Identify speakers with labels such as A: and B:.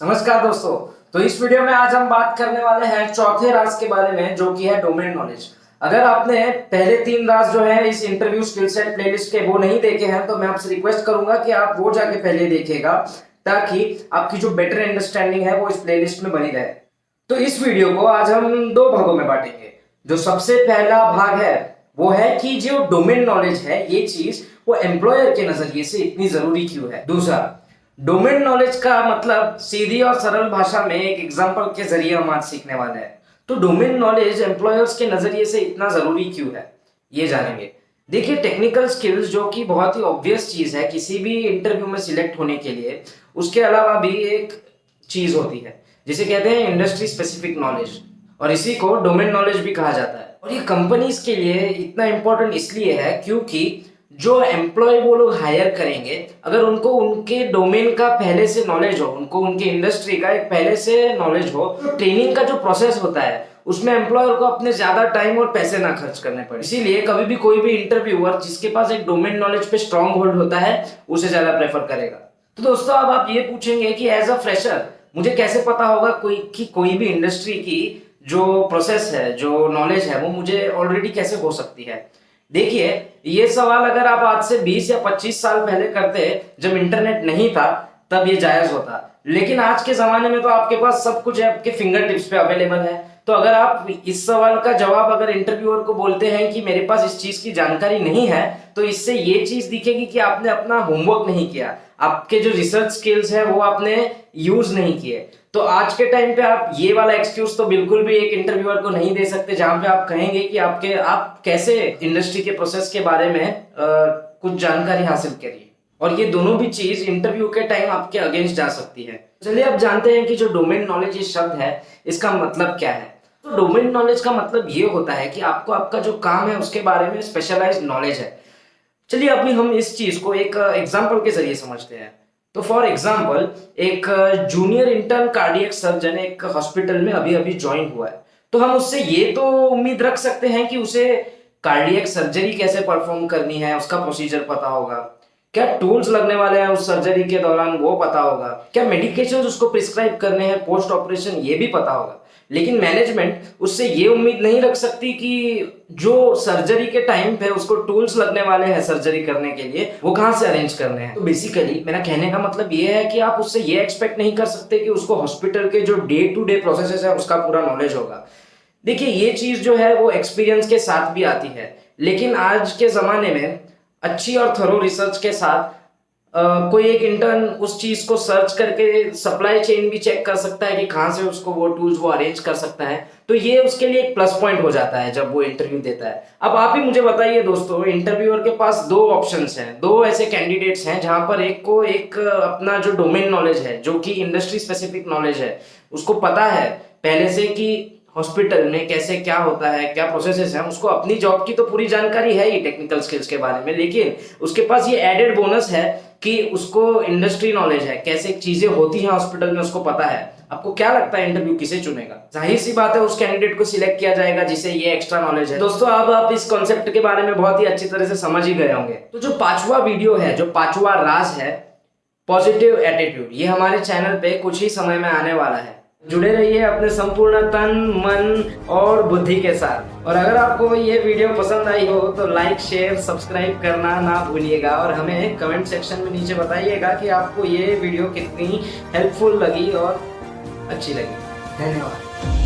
A: नमस्कार दोस्तों। तो इस वीडियो में आज हम बात करने वाले हैं चौथे राज के बारे में, जो कि है डोमेन नॉलेज। अगर आपने पहले 3 राज जो है इस इंटरव्यू स्किल सेट प्लेलिस्ट के वो नहीं देखे हैं तो मैं आपसे रिक्वेस्ट करूंगा कि आप वो जाके पहले देखिएगा, ताकि आपकी जो बेटर अंडरस्टैंडिंग है वो इस प्लेलिस्ट में बनी रहे। तो इस वीडियो को आज हम 2 भागों में बांटेंगे। जो सबसे पहला भाग है वो है कि जो डोमेन नॉलेज है ये चीज वो एम्प्लॉयर के नजरिए से इतनी जरूरी क्यों है। दूसरा, डोमेन नॉलेज का मतलब सीधी और सरल भाषा में एक एग्जांपल के जरिए हम आज सीखने वाले हैं। तो डोमेन नॉलेज एम्प्लॉयर्स के नजरिए से इतना जरूरी क्यों है ये जानेंगे। देखिए, टेक्निकल स्किल्स जो कि बहुत ही ऑब्वियस चीज है किसी भी इंटरव्यू में सिलेक्ट होने के लिए, उसके अलावा भी एक चीज होती है जिसे कहते हैं इंडस्ट्री स्पेसिफिक नॉलेज, और इसी को डोमेन नॉलेज भी कहा जाता है। और ये कंपनीज के लिए इतना इंपॉर्टेंट इसलिए है क्योंकि जो एम्प्लॉय वो लोग हायर करेंगे, अगर उनको उनके डोमेन का पहले से नॉलेज हो, उनको उनकी इंडस्ट्री का एक पहले से नॉलेज हो, तो ट्रेनिंग का जो प्रोसेस होता है उसमें एम्प्लॉयर को अपने ज्यादा टाइम और पैसे ना खर्च करने पड़े। इसीलिए कभी भी कोई भी इंटरव्यूअर जिसके पास एक डोमेन नॉलेज पे स्ट्रॉन्ग होल्ड होता है उसे ज्यादा प्रेफर करेगा। तो दोस्तों, अब आप ये पूछेंगे कि एज अ फ्रेशर मुझे कैसे पता होगा कोई भी इंडस्ट्री की जो प्रोसेस है, जो नॉलेज है, वो मुझे ऑलरेडी कैसे हो सकती है। देखिए, ये सवाल अगर आप आज से 20 या 25 साल पहले करते, जब इंटरनेट नहीं था, तब ये जायज होता। लेकिन आज के जमाने में तो आपके पास सब कुछ है, आपके फिंगर टिप्स पे अवेलेबल है। तो अगर आप इस सवाल का जवाब अगर इंटरव्यूअर को बोलते हैं कि मेरे पास इस चीज की जानकारी नहीं है, तो इससे ये चीज दिखेगी कि आपने अपना होमवर्क नहीं किया, आपके जो रिसर्च स्किल्स है वो आपने यूज नहीं किए। तो आज के टाइम पे आप ये वाला एक्सक्यूज तो बिल्कुल भी एक इंटरव्यूअर को नहीं दे सकते, जहां पे आप कहेंगे कि आप कैसे इंडस्ट्री के प्रोसेस के बारे में कुछ जानकारी हासिल करिए। और ये दोनों भी चीज इंटरव्यू के टाइम आपके अगेंस्ट जा सकती है। चलिए अब जानते हैं कि जो डोमेन नॉलेज ये शब्द है इसका मतलब क्या है। तो डोमेन नॉलेज का मतलब ये होता है कि आपको आपका जो काम है उसके बारे में स्पेशलाइज्ड नॉलेज है। चलिए अभी हम इस चीज को एक एग्जाम्पल के जरिए समझते हैं। तो फॉर एग्जाम्पल, एक जूनियर इंटर्न कार्डियक सर्जन एक हॉस्पिटल में अभी अभी ज्वाइन हुआ है। तो हम उससे ये तो उम्मीद रख सकते हैं कि उसे कार्डियक सर्जरी कैसे परफॉर्म करनी है उसका प्रोसीजर पता होगा, क्या टूल्स लगने वाले हैं उस सर्जरी के दौरान वो पता होगा, क्या मेडिकेशन उसको प्रिस्क्राइब करने हैं पोस्ट ऑपरेशन ये भी पता होगा। लेकिन मैनेजमेंट उससे ये उम्मीद नहीं रख सकती कि जो सर्जरी के टाइम पे उसको टूल्स लगने वाले हैं सर्जरी करने के लिए वो कहाँ से अरेंज करने हैं। तो बेसिकली मेरा कहने का मतलब ये है कि आप उससे ये एक्सपेक्ट नहीं कर सकते कि उसको हॉस्पिटल के जो डे टू डे प्रोसेसेस है उसका पूरा नॉलेज होगा। देखिए, ये चीज जो है वो एक्सपीरियंस के साथ भी आती है, लेकिन आज के जमाने में अच्छी और थरो रिसर्च के साथ कोई एक इंटर्न उस चीज को सर्च करके सप्लाई चेन भी चेक कर सकता है कि कहाँ से उसको वो टूल्स वो अरेंज कर सकता है। तो ये उसके लिए एक प्लस पॉइंट हो जाता है जब वो इंटरव्यू देता है। अब आप ही मुझे बताइए दोस्तों, इंटरव्यूअर के पास 2 ऑप्शंस हैं, 2 ऐसे कैंडिडेट्स हैं जहां पर एक को एक अपना जो डोमेन नॉलेज है, जो कि इंडस्ट्री स्पेसिफिक नॉलेज है, उसको पता है पहले से कि हॉस्पिटल में कैसे क्या होता है, क्या प्रोसेसेस हैं, उसको अपनी जॉब की तो पूरी जानकारी है ही टेक्निकल स्किल्स के बारे में, लेकिन उसके पास ये एडेड बोनस है कि उसको इंडस्ट्री नॉलेज है, कैसे चीजें होती हैं हॉस्पिटल में उसको पता है। आपको क्या लगता है इंटरव्यू किसे चुनेगा? जाहिर सी बात है उस कैंडिडेट को सिलेक्ट किया जाएगा जिसे ये एक्स्ट्रा नॉलेज है। दोस्तों, अब आप इस कॉन्सेप्ट के बारे में बहुत ही अच्छी तरह से समझ ही गए होंगे। तो जो 5वां वीडियो है, जो 5वां राज है, पॉजिटिव एटीट्यूड, ये हमारे चैनल पे कुछ ही समय में आने वाला है। जुड़े रहिए अपने संपूर्ण तन मन और बुद्धि के साथ। और अगर आपको ये वीडियो पसंद आई हो तो लाइक शेयर सब्सक्राइब करना ना भूलिएगा, और हमें कमेंट सेक्शन में नीचे बताइएगा कि आपको ये वीडियो कितनी हेल्पफुल लगी और अच्छी लगी। धन्यवाद।